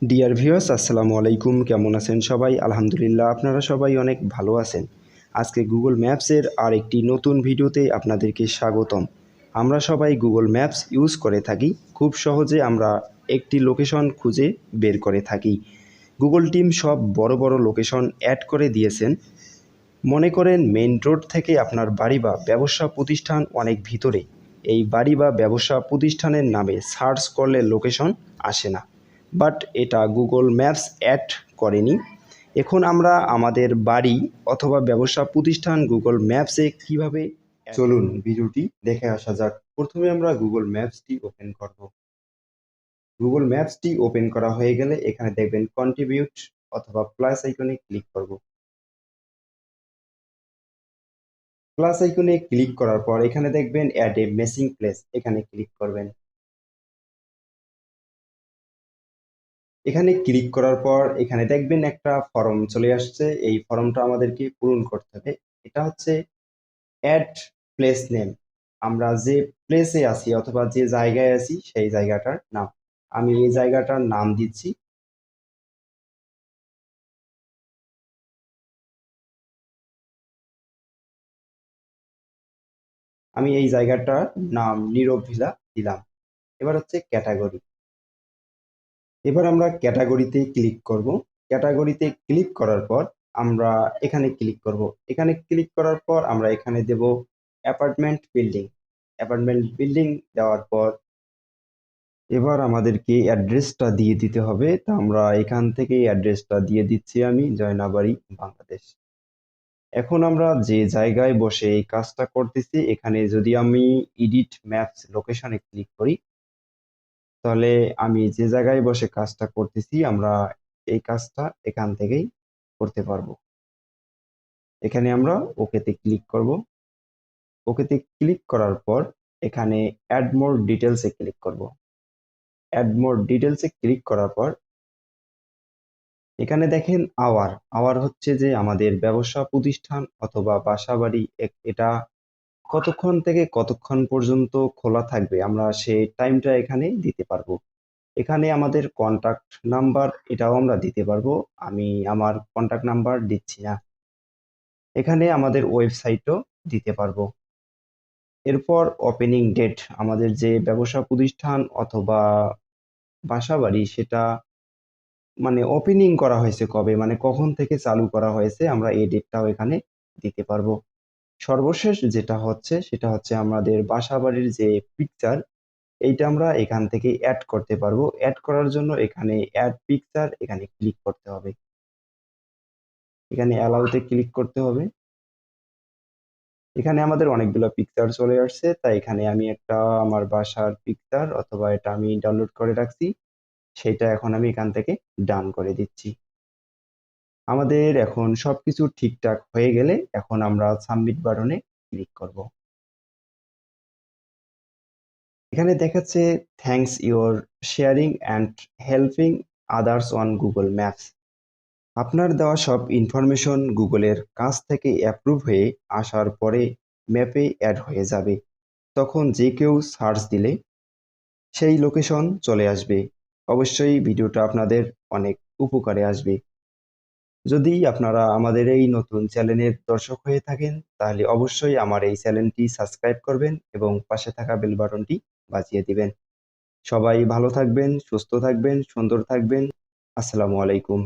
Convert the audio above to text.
Dear viewers, আসসালামু আলাইকুম। কেমন আছেন সবাই? আলহামদুলিল্লাহ, আপনারা সবাই অনেক ভালো আছেন। আজকে গুগল ম্যাপসের আর একটি নতুন ভিডিওতে আপনাদেরকে স্বাগতম। আমরা সবাই গুগল ম্যাপস ইউজ করে থাকি। খুব সহজে আমরা একটি লোকেশন খুঁজে বের করে থাকি। গুগল টিম সব বড় বড় লোকেশন অ্যাড করে দিয়েছেন। মনে করেন মেইন রোড থেকে আপনার বাড়ি বা ব্যবসা প্রতিষ্ঠান অনেক ভিতরে। এই বাড়ি বা ব্যবসা প্রতিষ্ঠানের নামে সার্চ করলে লোকেশন আসে না, বাট এটা গুগল ম্যাপস অ্যাড করেনি। এখন আমরা আমাদের বাড়ি অথবা ব্যবসা প্রতিষ্ঠান গুগল ম্যাপসে কিভাবে, চলুন ভিডিওটি দেখে আসা যাক। প্রথমে আমরা গুগল ম্যাপসটি ওপেন করব। গুগল ম্যাপসটি ওপেন করা হয়ে গেলে এখানে দেখবেন কন্ট্রিবিউট অথবা প্লাস আইকনে ক্লিক করব। প্লাস আইকনে ক্লিক করার পর এখানে দেখবেন অ্যাড এ মেসিং প্লেস, এখানে ক্লিক করবেন। এখানে ক্লিক করার পর এখানে দেখবেন একটা ফর্ম চলে আসছে। এই ফর্মটা আমাদেরকে পূরণ করতে হবে। এটা হচ্ছে অ্যাড প্লেস নেম। আমরা যে প্লেসে আছি অথবা যে জায়গায় আছি সেই জায়গাটার নাম। আমি এই জায়গাটার নাম দিচ্ছি। আমি এই জায়গাটার নাম নীরব ভিলা দিলাম। এবার হচ্ছে ক্যাটাগরি। এবার আমরা ক্যাটাগরিতে ক্লিক করব। ক্যাটাগরিতে ক্লিক করার পর আমরা এখানে ক্লিক করব। এখানে ক্লিক করার পর আমরা এখানে দেব অ্যাপার্টমেন্ট বিল্ডিং। অ্যাপার্টমেন্ট বিল্ডিং দেওয়ার পর এবার আমাদেরকে অ্যাড্রেসটা দিয়ে দিতে হবে। তা আমরা এখান থেকে অ্যাড্রেসটা দিয়ে দিচ্ছি, আমি জয়নাবাড়ি, বাংলাদেশ। এখন আমরা যে জায়গায় বসে এই কাজটা করতেছি এখানে যদি আমি এডিট ম্যাপস লোকেশনে ক্লিক করি, তাহলে আমি যে জায়গায় বসে কাজটা করতেছি আমরা এই কাজটা এখান থেকেই করতে পারবো। এখানে আমরা ওকেতে ক্লিক করব। ওকেতে ক্লিক করার পর এখানে অ্যাড মোর ডিটেলসে ক্লিক করব। অ্যাড মোর ডিটেলসে ক্লিক করার পর এখানে দেখেন আওয়ার। আওয়ার হচ্ছে যে আমাদের ব্যবসা প্রতিষ্ঠান অথবা বাসা বাড়ি এটা কতক্ষণ থেকে কতক্ষণ পর্যন্ত খোলা থাকবে আমরা সেই টাইমটা এখানে দিতে পারবো। এখানে আমাদের কন্টাক্ট নাম্বার এটাও আমরা দিতে পারবো। আমি আমার কন্টাক্ট নাম্বার দিচ্ছি না। এখানে আমাদের ওয়েবসাইটও দিতে পারবো। এরপর ওপেনিং ডেট, আমাদের যে ব্যবসা প্রতিষ্ঠান অথবা বাসা বাড়ি সেটা মানে ওপেনিং করা হয়েছে কবে, মানে কখন থেকে চালু করা হয়েছে আমরা এই ডেটটাও এখানে দিতে পারবো। সর্বশেষ যেটা হচ্ছে সেটা হচ্ছে আমাদের বাসা বাড়ির যে পিকচার, এইটা আমরা এখান থেকে অ্যাড করতে পারবো। অ্যাড করার জন্য এখানে অ্যাড পিকচার এখানে ক্লিক করতে হবে। এখানে অ্যালাউতে ক্লিক করতে হবে। এখানে আমাদের অনেকগুলো পিকচার চলে আসছে, তাই এখানে আমি একটা আমার বাসার পিকচার অথবা এটা আমি ডাউনলোড করে রাখছি, সেটা এখন আমি এখান থেকে ডান করে দিচ্ছি। আমাদের এখন সবকিছু ঠিকঠাক হয়ে গেলে এখন আমরা সাবমিট বাটনে ক্লিক করব। এখানে দেখাচ্ছে thanks your sharing and helping others on Google maps. আপনার দেওয়া সব ইনফরমেশন গুগলের কাছ থেকে অ্যাপ্রুভ হয়ে আসার পরে ম্যাপে অ্যাড হয়ে যাবে। তখন যে কেউ সার্চ দিলে সেই লোকেশন চলে আসবে। অবশ্যই ভিডিওটা আপনাদের অনেক উপকারে আসবে। যদি আপনারা আমাদের এই নতুন চ্যানেলের দর্শক হয়ে থাকেন তাহলে অবশ্যই আমার এই চ্যানেলটি সাবস্ক্রাইব করবেন এবং পাশে থাকা বেল বাটনটি বাজিয়ে দিবেন। সবাই ভালো থাকবেন, সুস্থ থাকবেন, সুন্দর থাকবেন। আসসালামু আলাইকুম।